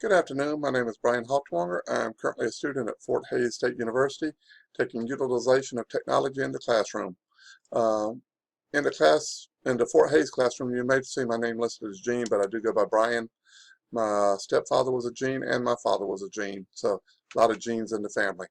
Good afternoon. My name is Brian Haltwanger. I'm currently a student at Fort Hays State University, taking utilization of technology in the classroom. Um, in the Fort Hays classroom, you may see my name listed as Gene, but I do go by Brian. My stepfather was a Gene, and my father was a Gene, so a lot of Genes in the family.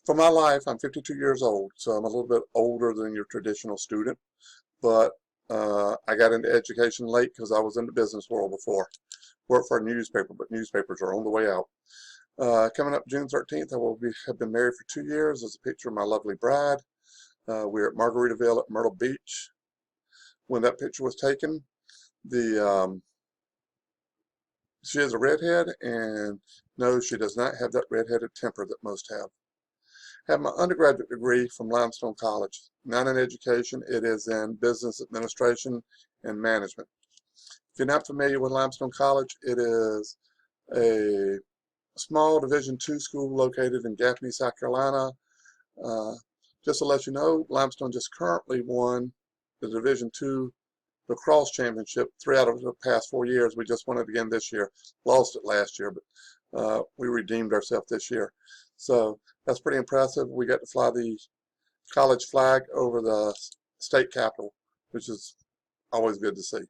For my life, I'm 52 years old, so I'm a little bit older than your traditional student, but I got into education late because I was in the business world before. Worked for a newspaper, but newspapers are on the way out. Coming up June 13th, have been married for 2 years. There's a picture of my lovely bride. We're at Margaritaville at Myrtle Beach. When that picture was taken, she is a redhead, and no, she does not have that redheaded temper that most have. I have my undergraduate degree from Limestone College. Not in education, it is in business administration and management. If you're not familiar with Limestone College, it is a small Division II school located in Gaffney, South Carolina. Just to let you know, Limestone just currently won the Division II lacrosse championship 3 out of the past 4 years. We just won it again this year. Lost it last year, but we redeemed ourselves this year. So that's pretty impressive. We got to fly the college flag over the state capitol, which is always good to see.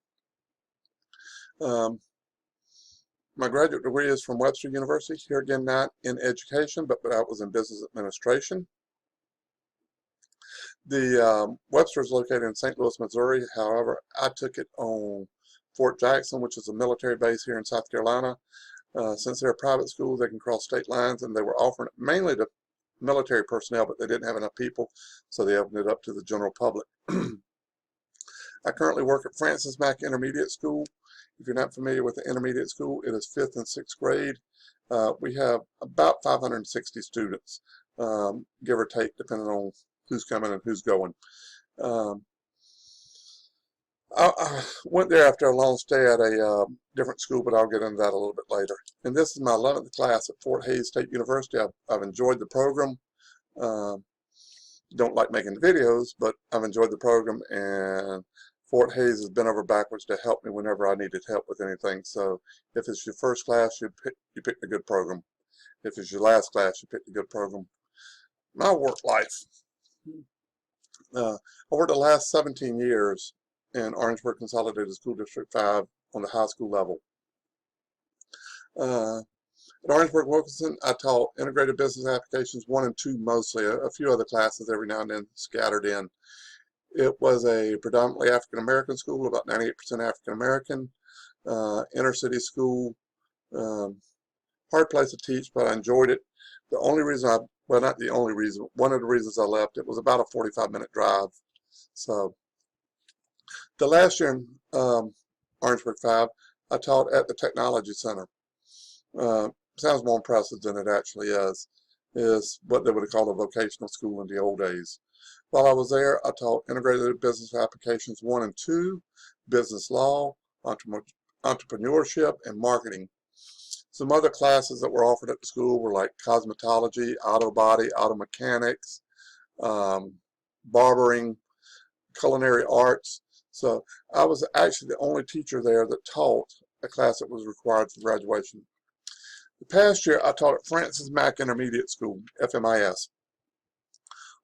My graduate degree is from Webster University. Here again, not in education, but I was in business administration. The Webster is located in St. Louis, Missouri. However, I took it on Fort Jackson, which is a military base here in South Carolina. Since they're a private school, they can cross state lines, and they were offering it mainly to military personnel, but they didn't have enough people, so they opened it up to the general public. I currently work at Francis Mack Intermediate School. If you're not familiar with the intermediate school, it is 5th and 6th grade. We have about 560 students, give or take, depending on who's coming and who's going. I went there after a long stay at a different school, but I'll get into that a little bit later. And this is my 11th class at Fort Hays State University. I've enjoyed the program. Don't like making the videos, but I've enjoyed the program, and Fort Hays has been over backwards to help me whenever I needed help with anything. So if it's your first class, you picked a good program. If it's your last class, you picked a good program. My work life. Over the last 17 years in Orangeburg Consolidated School District 5 on the high school level. At Orangeburg Wilkinson, I taught integrated business applications 1 and 2 mostly, a few other classes every now and then scattered in. It was a predominantly African-American school, about 98% African-American, inner city school, hard place to teach, but I enjoyed it. The only reason well, not the only reason, one of the reasons I left, it was about a 45-minute drive. So the last year in Orangeburg 5, I taught at the Technology Center. Sounds more impressive than it actually is what they would have called a vocational school in the old days. While I was there, I taught integrated business applications 1 and 2, business law, entrepreneurship, and marketing. Some other classes that were offered at the school were like cosmetology, auto body, auto mechanics, barbering, culinary arts. So I was actually the only teacher there that taught a class that was required for graduation. The past year, I taught at Francis Mack Intermediate School, FMIS.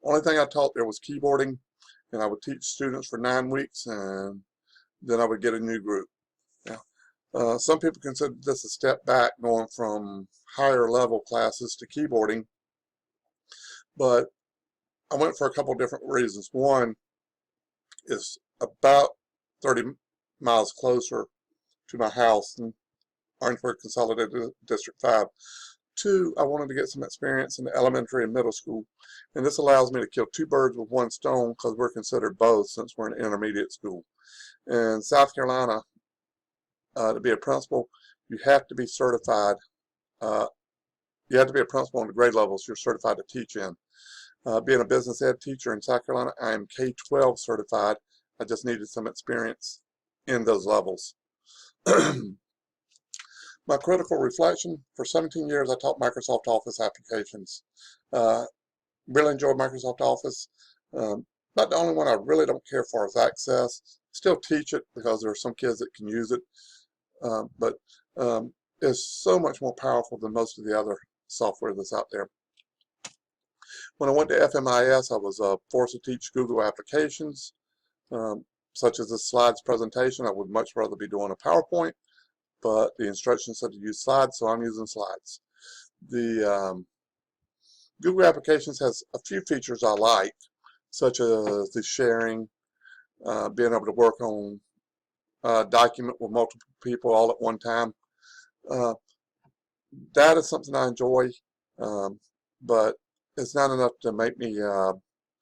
Only thing I taught there was keyboarding, and I would teach students for 9 weeks, and then I would get a new group. Now, some people consider this a step back, going from higher level classes to keyboarding, but I went for a couple of different reasons. One is about 30 miles closer to my house than Orangeburg Consolidated District 5. 2, I wanted to get some experience in the elementary and middle school, and this allows me to kill 2 birds with 1 stone because we're considered both since we're an intermediate school. In South Carolina, to be a principal, you have to be certified. You have to be a principal on the grade levels you're certified to teach in. Being a business ed teacher in South Carolina, I am K-12 certified. I just needed some experience in those levels. My critical reflection, for 17 years I taught Microsoft Office applications. Really enjoyed Microsoft Office. Not the only one I really don't care for is Access. Still teach it because there are some kids that can use it. but is so much more powerful than most of the other software that's out there. When I went to FMIS, I was forced to teach Google applications, such as the slides presentation. I would much rather be doing a PowerPoint, but the instructions said to use slides, so I'm using slides. The Google Applications has a few features I like, such as the sharing, being able to work on a document with multiple people all at one time. That is something I enjoy, but it's not enough to make me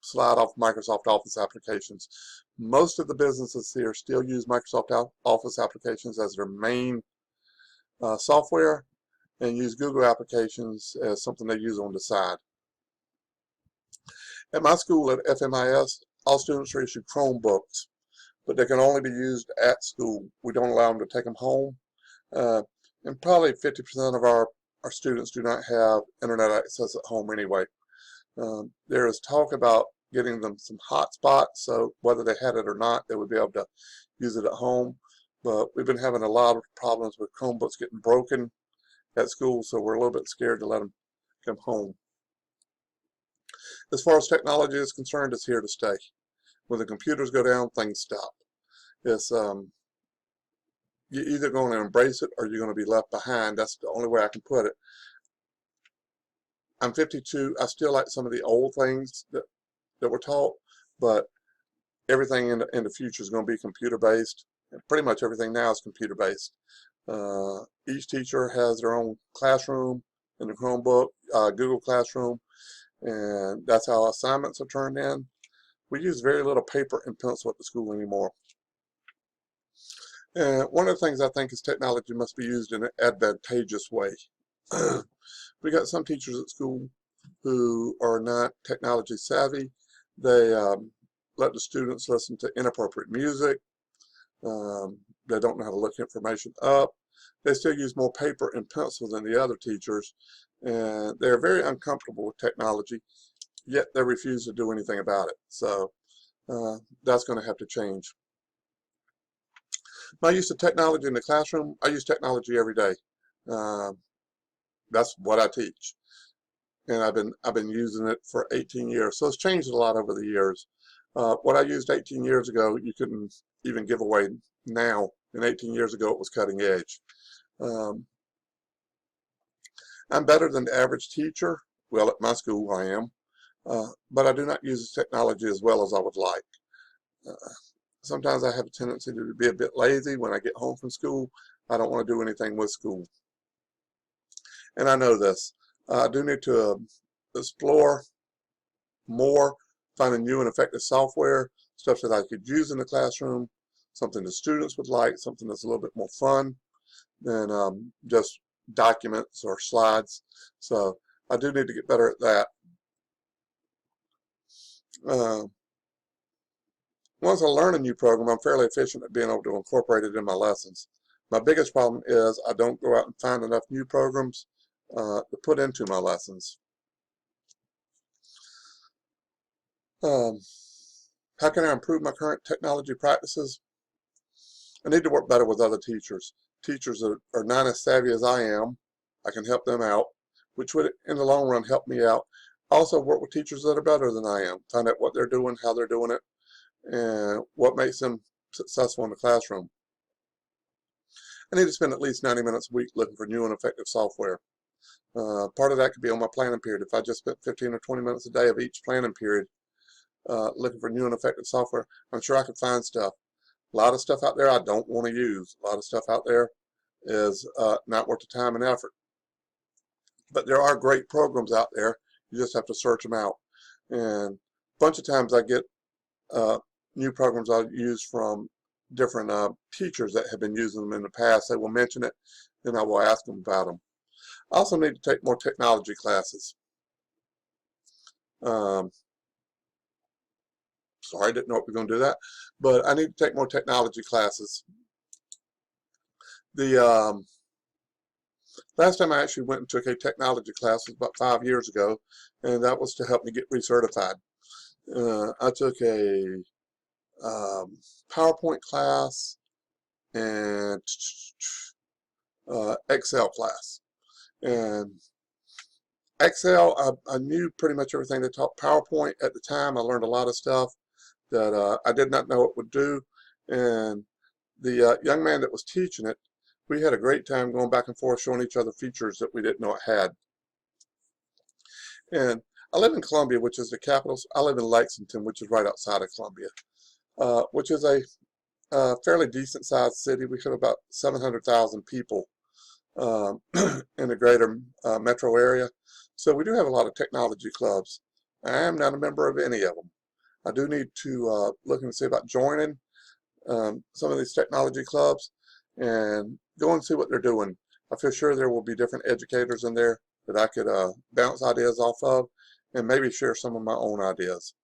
slide off Microsoft Office applications. Most of the businesses here still use Microsoft Office applications as their main software, and use Google applications as something they use on the side. At my school at FMIS, all students are issued Chromebooks, but they can only be used at school. We don't allow them to take them home. And probably 50% of our students do not have internet access at home anyway. There is talk about getting them some hotspots, so whether they had it or not, they would be able to use it at home. But we've been having a lot of problems with Chromebooks getting broken at school, so we're a little bit scared to let them come home. As far as technology is concerned, it's here to stay. When the computers go down, things stop. It's you're either going to embrace it or you're going to be left behind. That's the only way I can put it. I'm 52. I still like some of the old things that were taught, but everything in the future is going to be computer-based. And pretty much everything now is computer-based. Each teacher has their own classroom in the Chromebook, Google Classroom, and that's how assignments are turned in. We use very little paper and pencil at the school anymore. And one of the things I think is technology must be used in an advantageous way. We got some teachers at school who are not technology savvy. They let the students listen to inappropriate music. They don't know how to look information up. They still use more paper and pencil than the other teachers, and they're very uncomfortable with technology, yet they refuse to do anything about it. So that's going to have to change. My use of technology in the classroom, I use technology every day. That's what I teach, and I've been using it for 18 years. So it's changed a lot over the years. What I used 18 years ago, you couldn't even give away now. And 18 years ago, it was cutting edge. I'm better than the average teacher. Well, at my school, I am. But I do not use technology as well as I would like. Sometimes I have a tendency to be a bit lazy when I get home from school. I don't want to do anything with school. And I know this. I do need to explore more, finding new and effective software, stuff that I could use in the classroom, something the students would like, something that's a little bit more fun than just documents or slides. So I do need to get better at that. Once I learn a new program, I'm fairly efficient at being able to incorporate it in my lessons. My biggest problem is I don't go out and find enough new programs to put into my lessons. How can I improve my current technology practices? I need to work better with other teachers. Teachers that are not as savvy as I am, I can help them out, which would in the long run help me out. Also work with teachers that are better than I am. Find out what they're doing, how they're doing it, and what makes them successful in the classroom. I need to spend at least 90 minutes a week looking for new and effective software. Part of that could be on my planning period. If I just spent 15 or 20 minutes a day of each planning period looking for new and effective software, I'm sure I could find stuff. A lot of stuff out there I don't want to use. A lot of stuff out there is not worth the time and effort. But there are great programs out there. You just have to search them out. And a bunch of times I get new programs I use from different teachers that have been using them in the past. They will mention it, and I will ask them about them. I also need to take more technology classes. Sorry, I didn't know we were going to do that, but I need to take more technology classes. The last time I actually went and took a technology class was about 5 years ago, and that was to help me get recertified. I took a PowerPoint class and Excel class. And Excel, I knew pretty much everything they taught. PowerPoint at the time, I learned a lot of stuff that I did not know it would do. And the young man that was teaching it, we had a great time going back and forth showing each other features that we didn't know it had. And I live in Columbia, which is the capital. I live in Lexington, which is right outside of Columbia, which is a fairly decent sized city. We have about 700,000 people in the greater metro area. So we do have a lot of technology clubs. I am not a member of any of them. I do need to look and see about joining some of these technology clubs and go and see what they're doing. I feel sure there will be different educators in there that I could bounce ideas off of and maybe share some of my own ideas.